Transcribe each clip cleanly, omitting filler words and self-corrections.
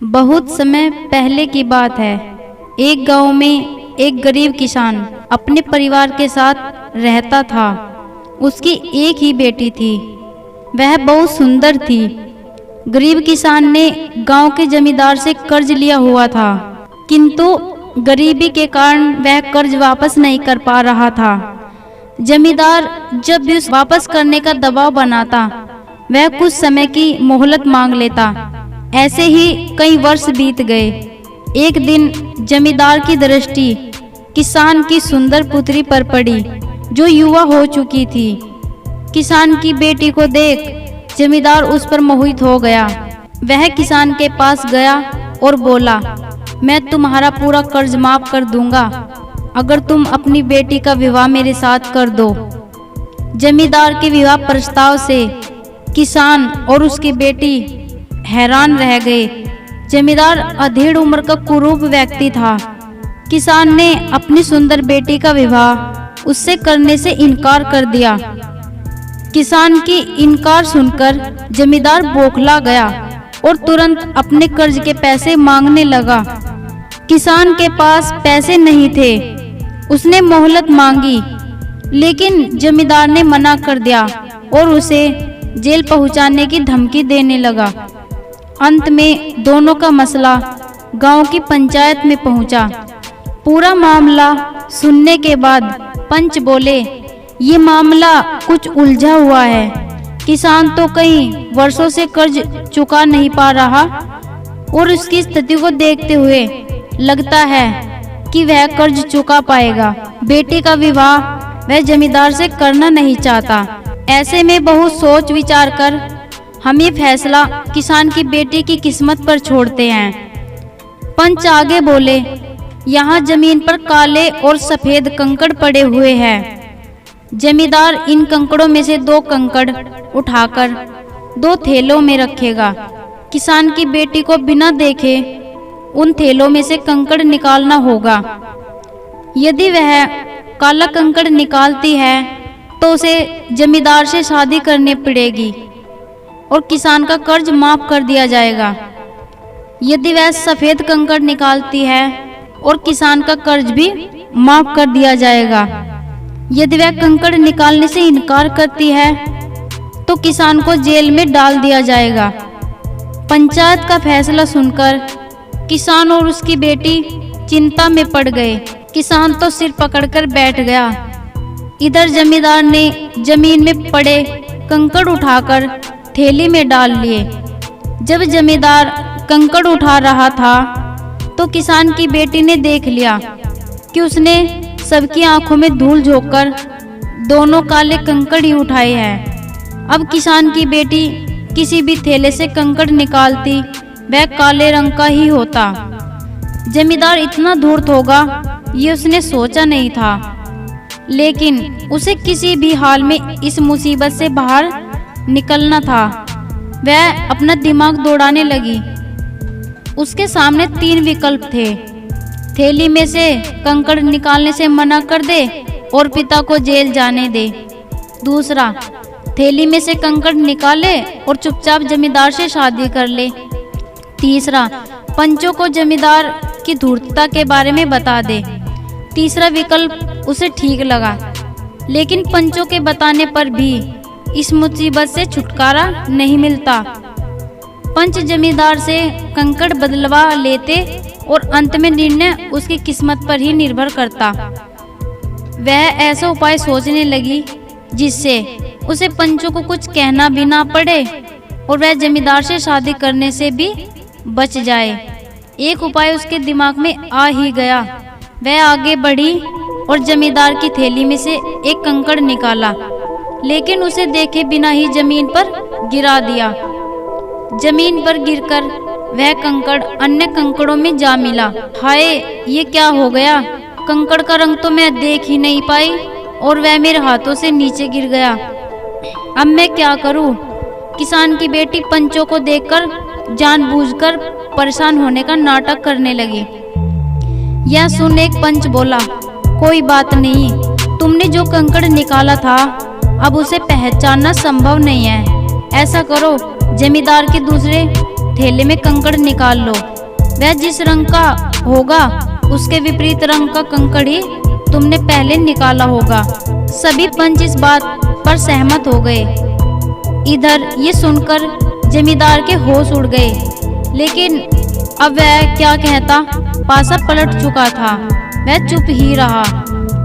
बहुत समय पहले की बात है। एक गांव में एक गरीब किसान अपने परिवार के साथ रहता था। उसकी एक ही बेटी थी। वह बहुत सुंदर थी। गरीब किसान ने गांव के जमींदार से कर्ज लिया हुआ था, किंतु गरीबी के कारण वह कर्ज वापस नहीं कर पा रहा था। जमींदार जब भी उस वापस करने का दबाव बनाता, वह कुछ समय की मोहलत मांग लेता। ऐसे ही कई वर्ष बीत गए। एक दिन जमींदार की दृष्टि किसान की सुंदर पुत्री पर पड़ी, जो युवा हो चुकी थी। किसान की बेटी को देख जमींदार उस पर मोहित हो गया। वह किसान के पास गया और बोला, मैं तुम्हारा पूरा कर्ज माफ कर दूंगा अगर तुम अपनी बेटी का विवाह मेरे साथ कर दो। जमींदार के विवाह प्रस्ताव से किसान और उसकी बेटी हैरान रह गए। जमींदार अधेड़ उम्र का कुरूप व्यक्ति था। किसान ने अपनी सुंदर बेटी का विवाह उससे करने से इनकार कर दिया। किसान की इनकार सुनकर जमींदार बौखला गया और तुरंत अपने कर्ज के पैसे मांगने लगा। किसान के पास पैसे नहीं थे। उसने मोहलत मांगी, लेकिन जमींदार ने मना कर दिया और उसे जेल पहुंचाने की धमकी देने लगा। अंत में दोनों का मसला गांव की पंचायत में पहुंचा। पूरा मामला सुनने के बाद पंच बोले, ये मामला कुछ उलझा हुआ है। किसान तो कई वर्षों से कर्ज चुका नहीं पा रहा और उसकी स्थिति को देखते हुए लगता है कि वह कर्ज चुका पाएगा। बेटी का विवाह वह जमींदार से करना नहीं चाहता। ऐसे में बहुत सोच विचार कर हम ये फैसला किसान की बेटी की किस्मत पर छोड़ते हैं। पंच आगे बोले, यहाँ जमीन पर काले और सफेद कंकड़ पड़े हुए हैं। जमींदार इन कंकड़ों में से 2 कंकड़ उठाकर 2 थैलों में रखेगा। किसान की बेटी को बिना देखे उन थैलों में से कंकड़ निकालना होगा। यदि वह काला कंकड़ निकालती है तो उसे जमींदार से शादी करनी पड़ेगी और किसान का कर्ज माफ कर दिया जाएगा। यदि वह सफेद कंकड़ निकालती है और किसान का कर्ज भी माफ कर दिया जाएगा। यदि वह कंकड़ निकालने से इनकार करती है तो किसान को जेल में डाल दिया जाएगा। पंचायत का फैसला सुनकर किसान और उसकी बेटी चिंता में पड़ गए। किसान तो सिर पकड़कर बैठ गया। इधर जमींदार ने जमीन में पड़े कंकड़ उठाकर थैली में डाल लिए। जब जमींदार कंकड़ उठा रहा था तो किसान की बेटी ने देख लिया कि उसने सबकी आंखों में धूल झोंककर दोनों काले कंकड़ ही उठाए हैं। अब किसान की बेटी किसी भी थैले से कंकड़ निकालती, वह काले रंग का ही होता। जमींदार इतना धूर्त होगा ये उसने सोचा नहीं था, लेकिन उसे किसी भी हाल में इस मुसीबत से बाहर निकलना था। वह अपना दिमाग दौड़ाने लगी। उसके सामने 3 विकल्प थे। थैली में से कंकड़ निकालने से मना कर दे और पिता को जेल जाने दे। दूसरा, थैली में से कंकड़ निकाले और चुपचाप जमींदार से शादी कर ले। तीसरा, पंचों को जमींदार की धूर्तता के बारे में बता दे। तीसरा विकल्प उसे ठीक लगा, लेकिन पंचों के बताने पर भी इस मुसीबत से छुटकारा नहीं मिलता। पंच जमींदार से कंकड़ बदलवा लेते और अंत में निर्णय उसकी किस्मत पर ही निर्भर करता। वह ऐसा उपाय सोचने लगी जिससे उसे पंचों को कुछ कहना भी ना पड़े और वह जमींदार से शादी करने से भी बच जाए। एक उपाय उसके दिमाग में आ ही गया। वह आगे बढ़ी और जमींदार की थैली में से एक कंकड़ निकाला, लेकिन उसे देखे बिना ही जमीन पर गिरा दिया। जमीन पर गिरकर वह कंकड़ अन्य कंकड़ों में जा मिला। हाय, ये क्या हो गया? कंकड़ का रंग तो मैं देख ही नहीं पाई और वह मेरे हाथों से नीचे गिर गया। अब मैं क्या करूं? किसान की बेटी पंचों को देखकर जानबूझकर परेशान होने का नाटक करने लगी। यह सुन एक पंच बोला, कोई बात नहीं, तुमने जो कंकड़ निकाला था अब उसे पहचानना संभव नहीं है। ऐसा करो, जमींदार के दूसरे थैले में कंकड़ निकाल लो वह जिस रंग का होगा उसके विपरीत रंग का कंकड़ ही तुमने पहले निकाला होगा। सभी पंच इस बात पर सहमत हो गए। इधर ये सुनकर जमींदार के होश उड़ गए, लेकिन अब वह क्या कहता। पासा पलट चुका था, वह चुप ही रहा।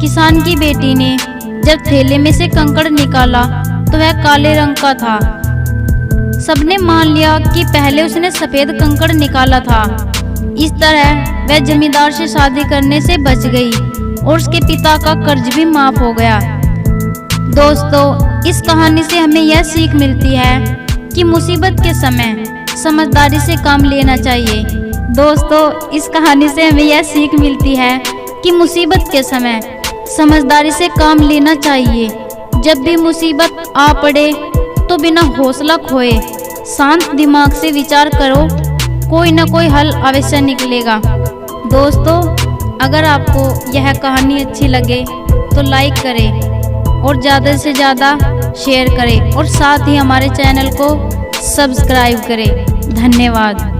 किसान की बेटी ने जब थैले में से कंकड़ निकाला तो वह काले रंग का था। सबने मान लिया कि पहले उसने सफेद कंकड़ निकाला था। इस तरह वह जमींदार से शादी करने से बच गई और उसके पिता का कर्ज भी माफ हो गया। दोस्तों, इस कहानी से हमें यह सीख मिलती है कि मुसीबत के समय समझदारी से काम लेना चाहिए। दोस्तों, इस कहानी से हमें यह सीख मिलती है कि मुसीबत के समय समझदारी से काम लेना चाहिए। जब भी मुसीबत आ पड़े तो बिना हौसला खोए शांत दिमाग से विचार करो, कोई ना कोई हल अवश्य निकलेगा। दोस्तों, अगर आपको यह कहानी अच्छी लगे तो लाइक करें और ज़्यादा से ज़्यादा शेयर करें और साथ ही हमारे चैनल को सब्सक्राइब करें। धन्यवाद।